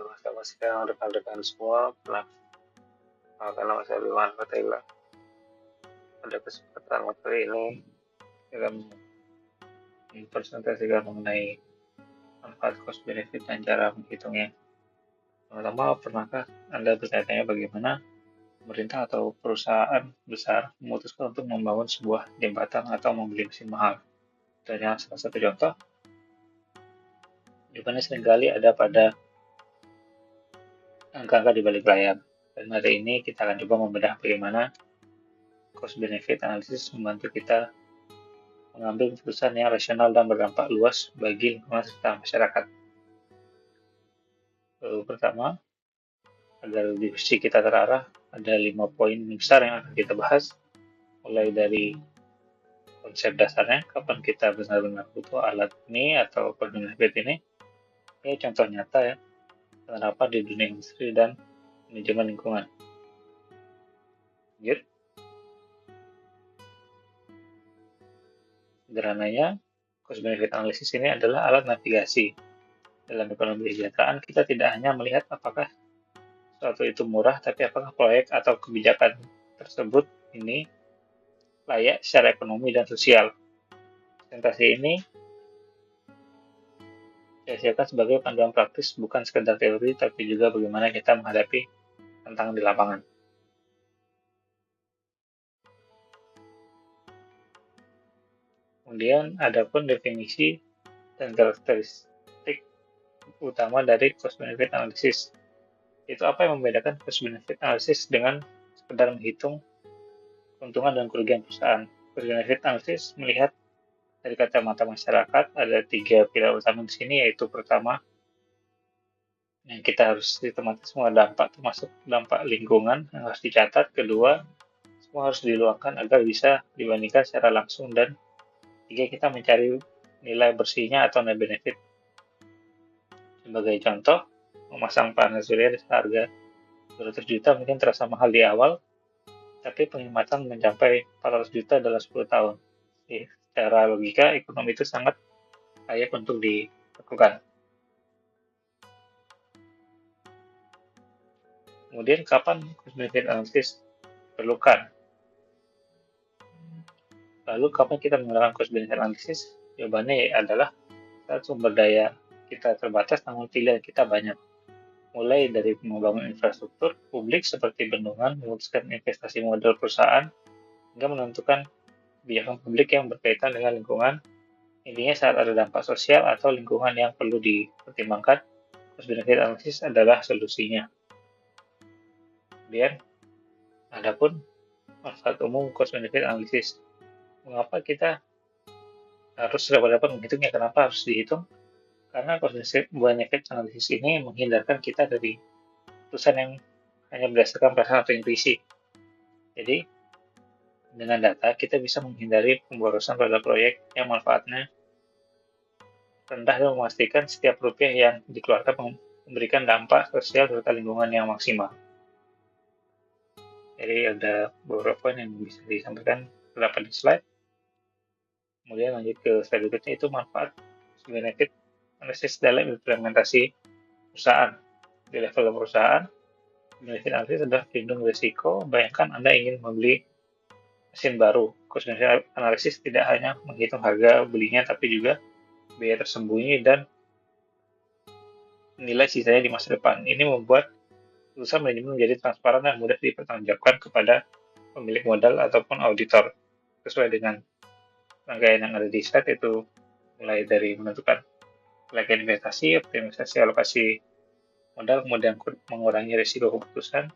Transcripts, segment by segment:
Masing-masing rekan-rekan semua pernah karena saya Iwan Fatila pada kesempatan waktu ini dalam mempresentasikan mengenai manfaat cost benefit dan cara menghitungnya. Pertama, pernahkah Anda bertanya bagaimana pemerintah atau perusahaan besar memutuskan untuk membangun sebuah jembatan atau membeli mesin mahal? Dan yang salah satu contoh, di mana seringkali ada pada angka-angka di balik layar. Dan hari ini kita akan coba membedah bagaimana cost benefit analysis membantu kita mengambil keputusan yang rasional dan berdampak luas bagi lingkungan serta masyarakat. Pertama, agar diskusi kita terarah, ada 5 poin besar yang akan kita bahas, mulai dari konsep dasarnya, kapan kita benar-benar butuh alat ini atau cost benefit ini. Ini contoh nyata ya, penerapan di dunia industri dan manajemen lingkungan. Lanjut. Sederhananya, cost benefit analysis ini adalah alat navigasi. Dalam ekonomi kesejahteraan, kita tidak hanya melihat apakah suatu itu murah, tapi apakah proyek atau kebijakan tersebut ini layak secara ekonomi dan sosial. Presentasi ini saya siapkan sebagai panduan praktis, bukan sekedar teori, tapi juga bagaimana kita menghadapi tantangan di lapangan. Kemudian ada pun definisi dan karakteristik utama dari cost benefit analysis. Itu apa yang membedakan cost benefit analysis dengan sekedar menghitung keuntungan dan kerugian perusahaan. Cost benefit analysis melihat dari kacamata masyarakat, ada 3 pilar utama di sini, yaitu pertama, yang kita harus cermati semua dampak, termasuk dampak lingkungan yang harus dicatat. Kedua, semua harus diluangkan agar bisa dibandingkan secara langsung. Dan tiga, kita mencari nilai bersihnya atau net benefit. Sebagai contoh, memasang panel surya di harga 200 juta mungkin terasa mahal di awal, tapi penghematan mencapai 400 juta dalam 10 tahun. Jadi, secara logika, ekonomi itu sangat layak untuk dilakukan. Kemudian, kapan cost benefit analysis diperlukan? Lalu, kapan kita menggunakan cost benefit analysis? Jawabannya adalah saat sumber daya kita terbatas namun pilihan kita banyak. Mulai dari membangun infrastruktur publik seperti bendungan, memutuskan investasi modal perusahaan, hingga menentukan kebijakan publik yang berkaitan dengan lingkungan. Intinya, saat ada dampak sosial atau lingkungan yang perlu dipertimbangkan, cost benefit analysis adalah solusinya. Kemudian, ada pun manfaat umum cost benefit analysis. Mengapa kita harus dapat menghitungnya? Kenapa harus dihitung? Karena cost benefit analysis ini menghindarkan kita dari keputusan yang hanya berdasarkan perasaan atau intuisi. Jadi, dengan data, kita bisa menghindari pemborosan pada proyek yang manfaatnya rendah dan memastikan setiap rupiah yang dikeluarkan memberikan dampak sosial serta lingkungan yang maksimal. Jadi ada beberapa poin yang bisa disampaikan terdapat di slide. Kemudian lanjut ke slide berikutnya, itu manfaat benefit analysis dalam implementasi perusahaan. Di level perusahaan, benefit analysis adalah pelindung risiko. Bayangkan Anda ingin membeli mesin baru. Cost benefit analysis tidak hanya menghitung harga belinya, tapi juga biaya tersembunyi dan nilai sisanya di masa depan. Ini membuat keputusan manajemen menjadi transparan dan mudah dipertanggungjawabkan kepada pemilik modal ataupun auditor. Sesuai dengan rangkaian yang ada di slide, itu mulai dari menentukan nilai investasi, optimisasi alokasi modal, kemudian mengurangi risiko keputusan.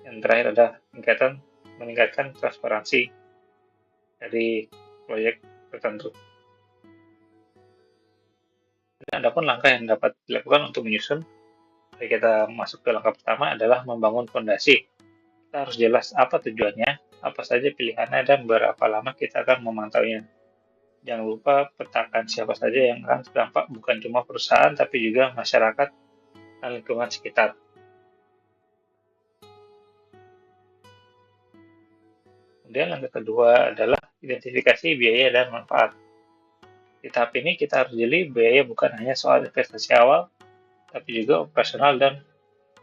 Yang terakhir ada meningkatkan transparansi dari proyek tertentu. Dan ada pun langkah yang dapat dilakukan untuk menyusun. Jadi kita masuk ke langkah pertama adalah membangun fondasi. Kita harus jelas apa tujuannya, apa saja pilihannya, dan berapa lama kita akan memantaunya. Jangan lupa petakan siapa saja yang akan terdampak, bukan cuma perusahaan, tapi juga masyarakat dan lingkungan sekitar. Kemudian langkah kedua adalah identifikasi biaya dan manfaat. Di tahap ini kita harus jeli biaya bukan hanya soal investasi awal, tapi juga operasional dan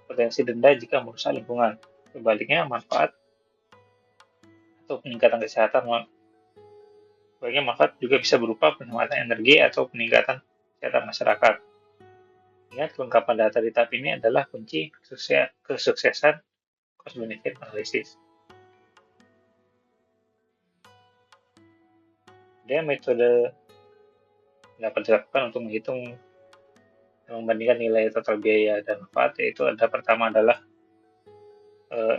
potensi denda jika merusak lingkungan. Sebaliknya, manfaat atau peningkatan kesehatan sebagai manfaat juga bisa berupa penghematan energi atau peningkatan kesehatan masyarakat. Ingat, kelengkapan data di tahap ini adalah kunci kesuksesan cost-benefit analysis. Kemudian metode dapat dilakukan untuk menghitung dan membandingkan nilai total biaya dan manfaat, yaitu pertama adalah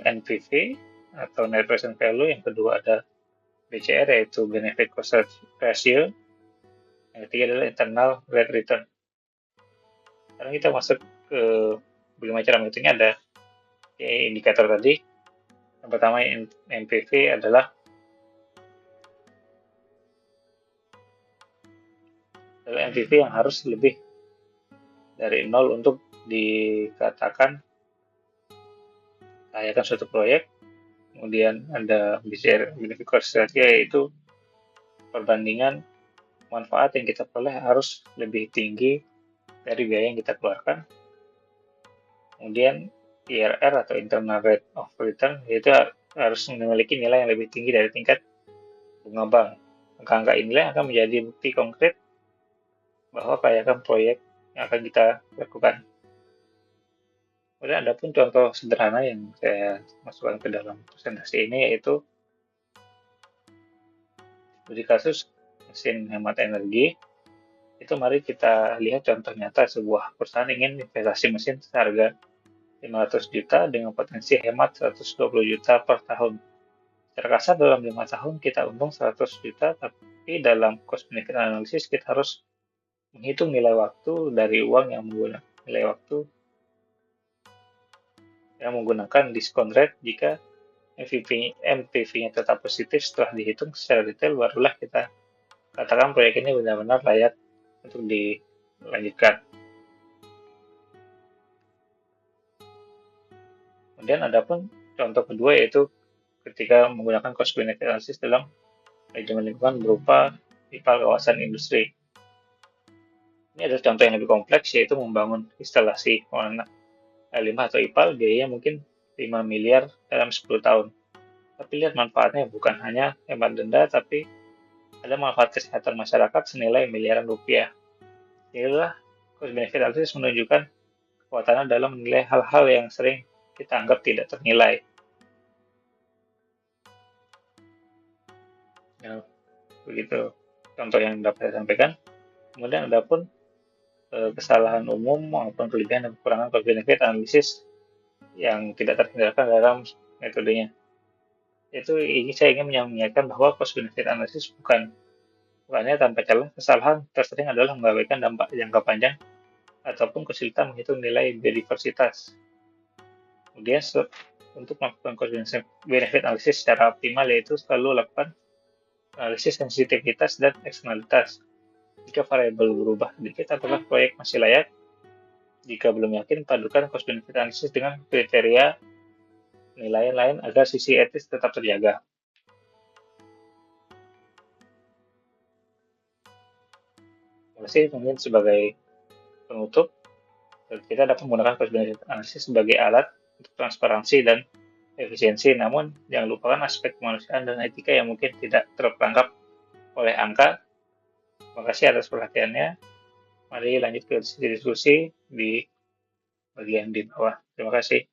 NPV atau Net Present Value, yang kedua ada BCR yaitu Benefit Cost Ratio, yang ketiga adalah Internal Rate Return. Sekarang kita masuk ke bagaimana cara menghitungnya. Ada indikator tadi. Yang pertama NPV adalah NPV yang harus lebih dari 0 untuk dikatakan layakan suatu proyek. Kemudian ada BCR Benefit Cost Ratio, yaitu perbandingan manfaat yang kita peroleh harus lebih tinggi dari biaya yang kita keluarkan. Kemudian IRR atau Internal Rate of Return, yaitu harus memiliki nilai yang lebih tinggi dari tingkat bunga bank. Angka-angka inilah akan menjadi bukti konkret bahwa kelayakan proyek yang akan kita lakukan. Kemudian ada pun contoh sederhana yang saya masukkan ke dalam presentasi ini, yaitu di kasus mesin hemat energi. Itu mari kita lihat contoh nyata sebuah perusahaan ingin investasi mesin seharga 500 juta dengan potensi hemat 120 juta per tahun. Secara kasar dalam 5 tahun kita untung 100 juta, tapi dalam cost benefit analysis kita harus menghitung nilai waktu dari uang yang menggunakan nilai waktu yang menggunakan discount rate. Jika MPV-nya tetap positif setelah dihitung secara detail, barulah kita katakan proyek ini benar-benar layak untuk dilanjutkan. Kemudian ada pun contoh kedua, yaitu ketika menggunakan cost benefit analysis dalam manajemen lingkungan berupa IPAL kawasan industri. Ini adalah contoh yang lebih kompleks, yaitu membangun instalasi pengolahan limbah atau IPAL, biayanya mungkin 5 miliar dalam 10 tahun. Tapi lihat manfaatnya, bukan hanya hemat denda, tapi ada manfaat kesehatan masyarakat senilai miliaran rupiah. Inilah cost benefit analysis menunjukkan kekuatannya dalam menilai hal-hal yang sering kita anggap tidak ternilai. Nah, begitu contoh yang dapat saya sampaikan. Kemudian ada pun kesalahan umum maupun kelebihan dan kekurangan cost benefit analysis yang tidak terhindarkan dalam metodenya. Itu saya ingin menyampaikan bahwa cost benefit analysis bukannya tanpa celah. Kesalahan tersering adalah mengabaikan dampak jangka panjang ataupun kesulitan menghitung nilai biodiversitas. Kemudian untuk melakukan cost benefit analysis secara optimal, yaitu selalu lakukan analisis sensitivitas dan eksternalitas. Jika variabel berubah sedikit, apakah proyek masih layak? Jika belum yakin, padukan cost benefit analysis dengan kriteria penilaian lain agar sisi etis tetap terjaga. Terima kasih. Mungkin sebagai penutup, kita dapat menggunakan cost benefit analysis sebagai alat untuk transparansi dan efisiensi, namun jangan lupakan aspek kemanusiaan dan etika yang mungkin tidak terperangkap oleh angka. Terima kasih atas perhatiannya. Mari lanjut ke diskusi di bagian di bawah. Terima kasih.